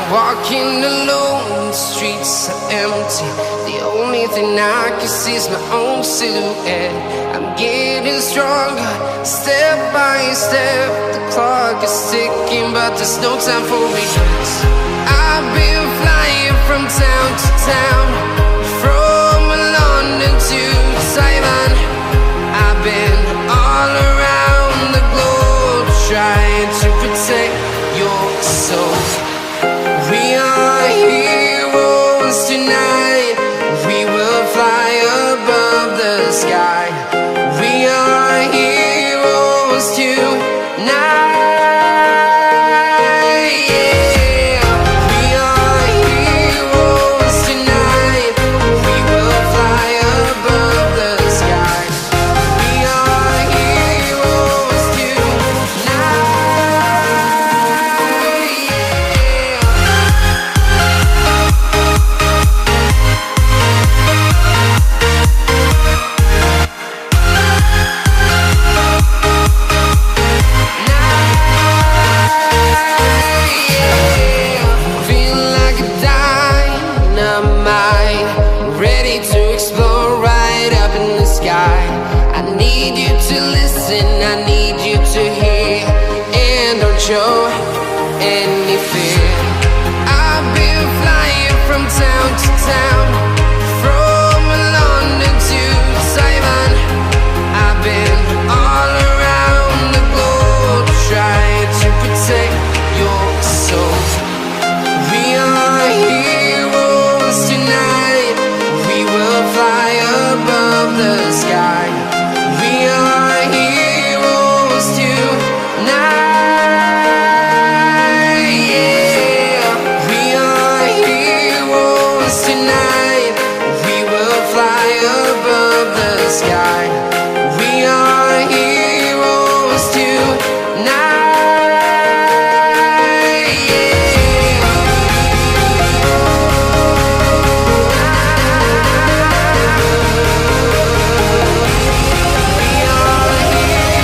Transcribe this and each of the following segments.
Walking alone, the streets are empty. The only thing I can see is my own silhouette. I'm getting stronger, step by step. The clock is ticking, but there's no time for regrets. I've been flying from town to town, from London to Taiwan. I've been all around the globe, trying to protect your soul. We are heroes tonight. We will fly above the sky. We are heroes tonight. Yeah. We are heroes tonight. We will fly above the sky. We are heroes tonight. Show any fear. I've been flying from town to town, from London to Taiwan. I've been all around the globe, trying to protect your soul. We are heroes tonight. We will fly above the sky. We are heroes tonight. Sky. We are heroes tonight. Yeah. We are heroes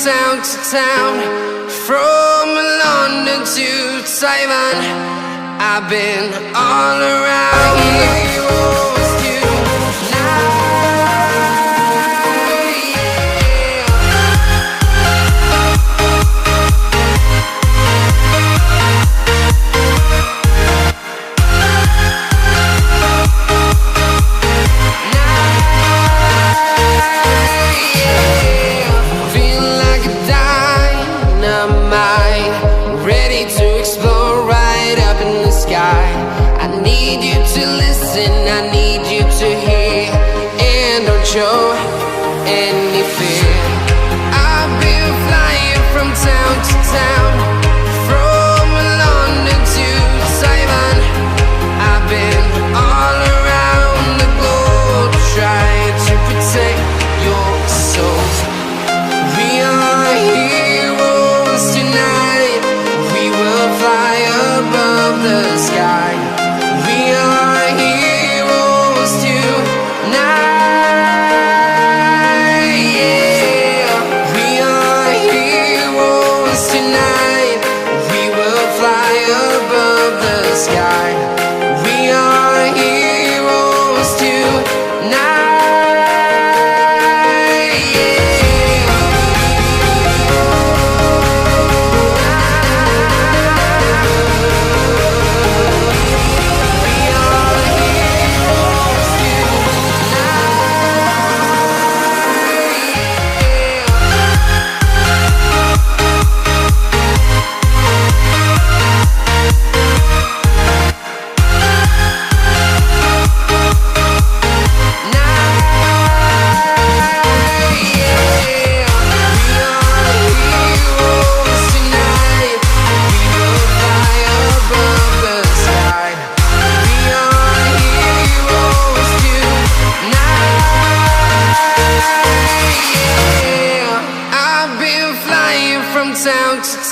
town to town, from London to Taiwan. I've been all around the heroes show any fear. I've been flying from town to town, from London to Taiwan. I've been all around the globe, trying to protect your soul. We are heroes tonight. We will fly above the sky. We are heroes tonight. Tonight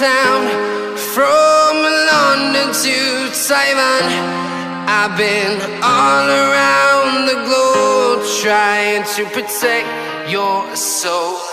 town, from London to Taiwan. I've been all around the globe trying to protect your soul.